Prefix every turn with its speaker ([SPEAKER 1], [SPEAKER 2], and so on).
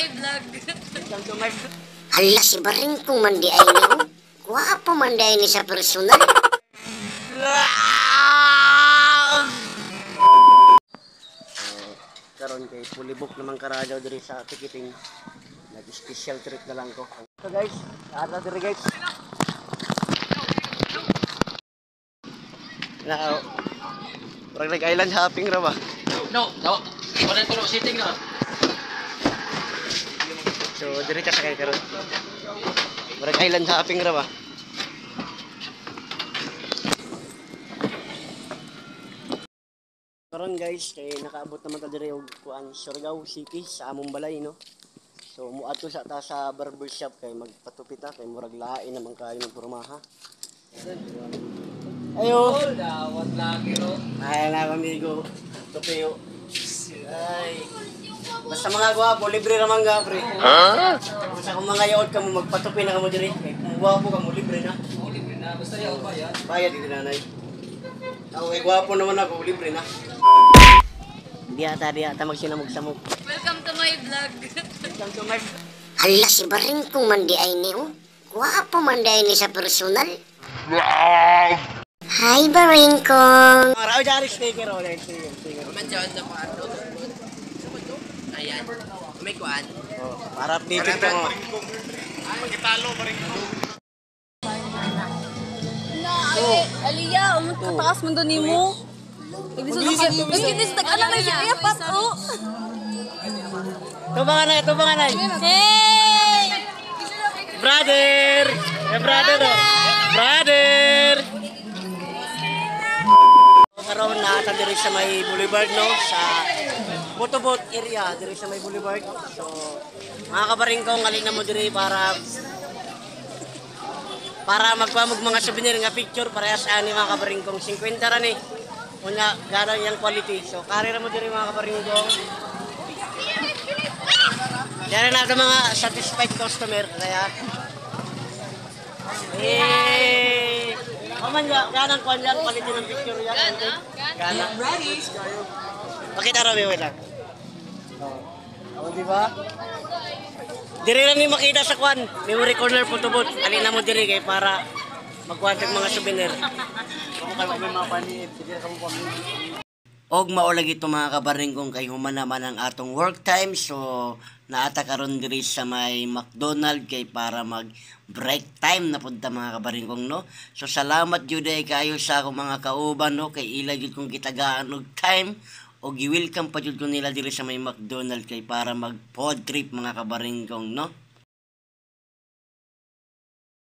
[SPEAKER 1] my vlog.
[SPEAKER 2] Welcome to my vlog.
[SPEAKER 3] Ala, si Baringkong mandi ay ni. Guwapo mandi ay ni sa personal.
[SPEAKER 2] Karon kay pulibok naman karadaw diri sa tikiting. Nag-special treat na lang ko. So guys, ata diri guys. Now, parang nag-island hopping ra ba?
[SPEAKER 4] No. Wala tulo sitting na.
[SPEAKER 2] So, diri ka sakay karon. Parang island hopping ra ba? Karon guys, kay nakaabot naman ta diri og kuan Surigao City sa among balay no. So muadto sa ta sa barbershop kay magpatupit ta kay murag lain naman kayo ng pormaha. Ayo.
[SPEAKER 4] Dawat lagi ro.
[SPEAKER 2] Ay na amigo. Tupiyo. Ay. Basta mga gwapo, libre naman ga pre. Ha? Basta kung mga yaod ka mo magpatupi na kamo diri. Kay kung gwapo ka mo libre na.
[SPEAKER 4] Oh, libre na. Basta yaw bayad.
[SPEAKER 2] Bayad din nanay. Ako kay gwapo naman ako, libre na. Di ata magsinamog-samog.
[SPEAKER 1] Welcome to my vlog.
[SPEAKER 2] Welcome to my
[SPEAKER 3] Ala, si Baringkong mandi ay ni. Guwapo mandi ay ni sa personal. Hi, Baringkong.
[SPEAKER 2] Araw jari sticker o like sticker.
[SPEAKER 4] Mandiyan na pa ano. Ayan. May kuan.
[SPEAKER 2] Oh, para updated ka mo.
[SPEAKER 4] Magitalo pa rin ko.
[SPEAKER 1] Aliyah, umot kataas mo doon mo. Nagkindis, nag-anak na siya. Kaya pato.
[SPEAKER 2] Tubangan na.
[SPEAKER 1] Hey!
[SPEAKER 2] Brother! Brother o. Brother! Karoon na ata diri sa may boulevard no, sa Botobot area, diri sa may boulevard. So, mga kabaringkong, alin na mo diri para magpamog mga souvenir nga picture para sa ani mga kabaringkong 50 ra ni. Unya garang yang quality. So, kari ra mo diri mga kabaringkong. Diyan na ito mga satisfied customer kaya Kaman ganang kuan yan, quality ng picture yan. Gana.
[SPEAKER 4] Ready?
[SPEAKER 2] Pakita raw wait lang. Oh, di ba? Diri lang ni makita sa kuan, memory corner photobooth. Ali na mo diri kay para magkuan kag mga souvenir. Kamo kay may mga panit, sige kamo pamili. Og maulag ito mga kabaringkong kay human naman ang atong work time. So naata karon diri sa may McDonald kay para mag break time na punta mga kabaringkong no. So salamat jud ay kayo sa akong mga kauban no kay ila jud kong kitagaan og time og i-welcome pa jud ko nila diri sa may McDonald kay para mag pod trip mga kabaringkong no.